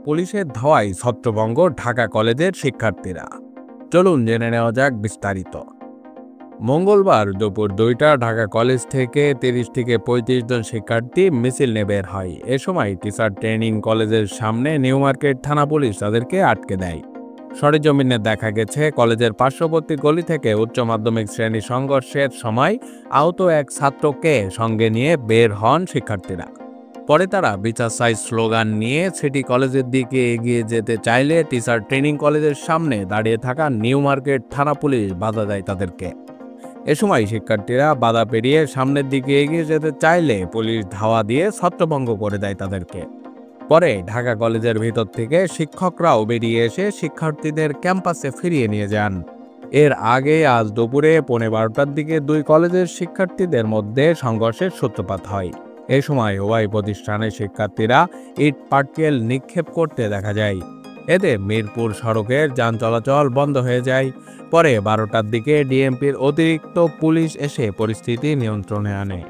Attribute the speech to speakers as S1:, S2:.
S1: পুলিশের ধাওয়ায় ছত্রভঙ্গ ঢাকা কলেজের শিক্ষার্থীরা। চলুন জেনে নেওয়া যাক বিস্তারিত। মঙ্গলবার দুপুর 2টা ঢাকা কলেজ থেকে 30 থেকে 35 জন শিক্ষার্থী মিছিল নিয়ে বের হয়। এ সময় টিচার ট্রেনিং কলেজের সামনে নিউ মার্কেট থানা পুলিশ তাদেরকে আটকে দেয়। সরেজমিনে দেখা গেছে, কলেজের পার্শ্ববর্তী গলি থেকে উচ্চ মাধ্যমিক শ্রেণী সংঘর্ষের সময় আহত এক ছাত্রকে সঙ্গে নিয়ে বের হন শিক্ষার্থীরা। পরে তারা বিচার চাই স্লোগান নিয়ে সিটি কলেজের দিকে এগিয়ে যেতে চাইলে টিচার ট্রেনিং কলেজের সামনে দাঁড়িয়ে থাকা নিউ মার্কেট থানা পুলিশ বাধা দেয় তাদেরকে। এ সময় শিক্ষার্থীরা বাধা পেরিয়ে সামনের দিকে এগিয়ে যেতে চাইলে পুলিশ ধাওয়া দিয়ে ছত্রভঙ্গ করে দেয় তাদেরকে। পরে ঢাকা কলেজের ভিতর থেকে শিক্ষকরাও বেরিয়ে এসে শিক্ষার্থীদের ক্যাম্পাসে ফিরিয়ে নিয়ে যান। এর আগে আজ দুপুরে 12:15টার দিকে দুই কলেজের শিক্ষার্থীদের মধ্যে সংঘর্ষের সূত্রপাত হয়। এ সময় উভয় প্রতিষ্ঠানের শিক্ষার্থীরা ইট পাটকেল নিক্ষেপ করতে দেখা যায়। এতে মিরপুর সড়কের যান চলাচল বন্ধ হয়ে যায়। পরে 12টার দিকে ডিএমপির অতিরিক্ত পুলিশ এসে পরিস্থিতি নিয়ন্ত্রণে আনে।